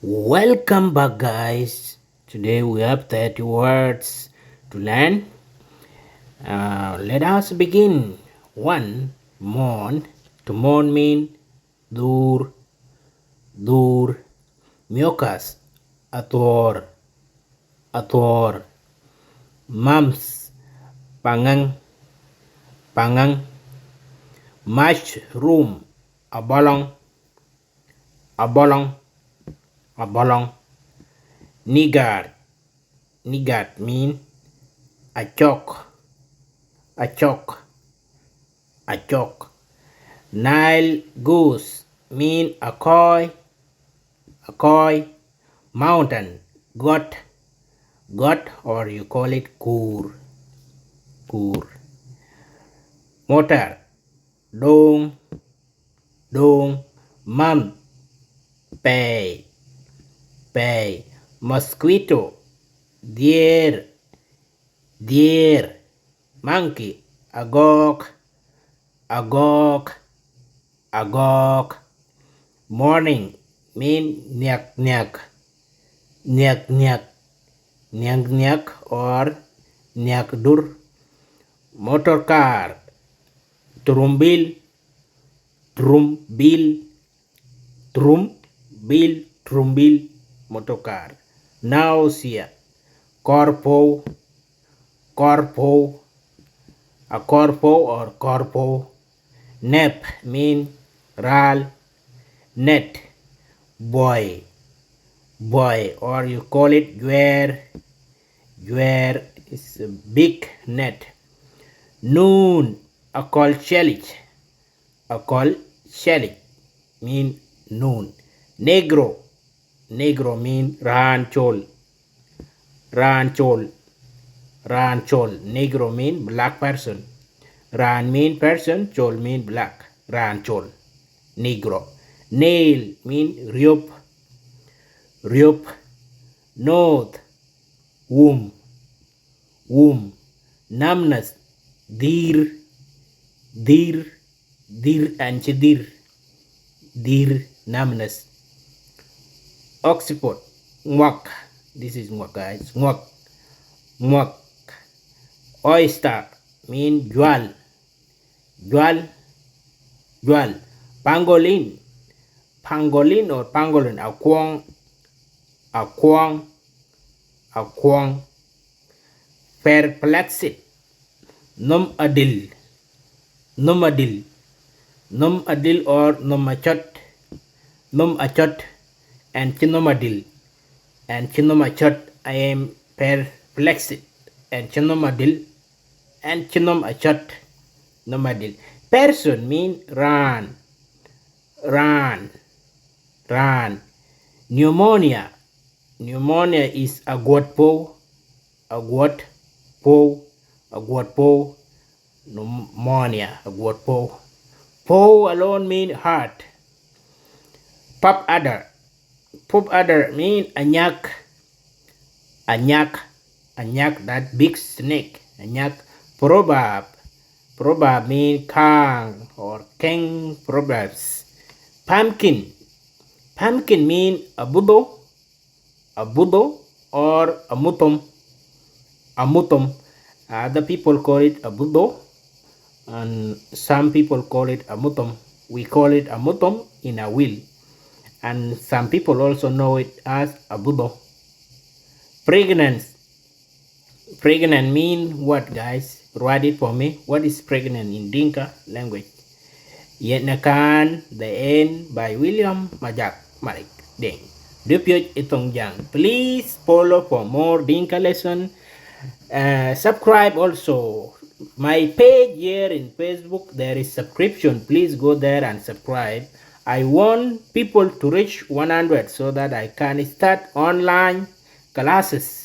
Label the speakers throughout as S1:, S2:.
S1: Welcome back, guys. Today we have 30 words to learn. Let us begin. One, mourn. To mourn mean dur, dur. Mucus, ator, ator. Mumps, pangang, pangang. Mushroom, abalong, abalong, abalong. Niggard, niggard mean a chalk, a chalk, a chalk. Nile goose mean a koi. Mountain, got, or you call it kur, kur. Motor, dong, dong. Month, pay, pay. Mosquito, deer, deer. Monkey, agok, agok, agok. Morning mean nyak nyak, nyak nyak, nyak nyak or nyak dur. Motor car, trumbil, trumbil, trumbil, trumbil. Motor car. Nausea, corpo, corpo, a corpo or corpo. Nap mean ral, net, boy, boy, or you call it juer, juer is a big net. Noon, a call chelich, a call chelich mean noon. Negro, negro mean ranchol, ranchol, ranchol. Negro mean black person. Ran mean person, chol mean black. Ranchol, negro. Nail mean ryop, ryop. North, womb, womb. Numbness, dir, dir, dir and dir, dir, numbness. Occiput, ngwak. This is ngwak, guys. Ngwak, ngwak. Oyster mean jual, jual, jual. Pangolin, pangolin or pangolin. Akwong, akwong, akwong. Perplexed, num adil, num adil, num adil or num achot, num achot and chinomadil, and chinomachot. I am perplexed, and chinomadil and chinom achot, nomadil. Person mean run, run, run. Pneumonia, pneumonia is a god po, a god po, a god po. Pneumonia, a god po. Po alone mean heart. Pop adder, pop adder mean a nyak, a nyak, a nyak, that big snake, a nyak. Proverb, proverb mean kang or king proverbs. Pumpkin, pumpkin mean a budo or a mutom, a mutom. Other people call it a budo and some people call it a mutom. We call it a mutom in a will, and some people also know it as a budo. Pregnant, pregnant mean what, guys? Write it for me. What is pregnant in Dinka language? Yetnakan, The End by William Majak Malik Deng. Dupiot itong jang. Please follow for more Dinka lesson. Subscribe also. My page here in Facebook, there is subscription. Please go there and subscribe. I want people to reach 100 so that I can start online classes.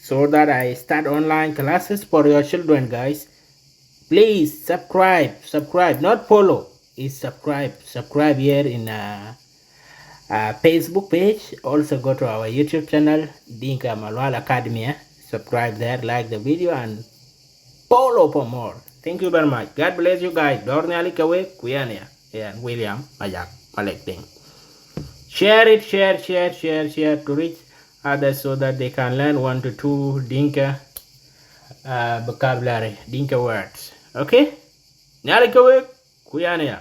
S1: So that I start online classes for your children, guys. Please subscribe, subscribe, not follow. Is subscribe, subscribe here in Facebook page. Also go to our YouTube channel, Dinka Malwal Academy. Subscribe there, like the video, and follow for more. Thank you very much. God bless you guys. Dorne Ali Kawe, Kuyania, and William Majak Malek Ding. Share it, share to reach others so that they can learn 1 to 2 Dinka vocabulary, Dinka words. Okay? Nyalikawe, kuyane ya.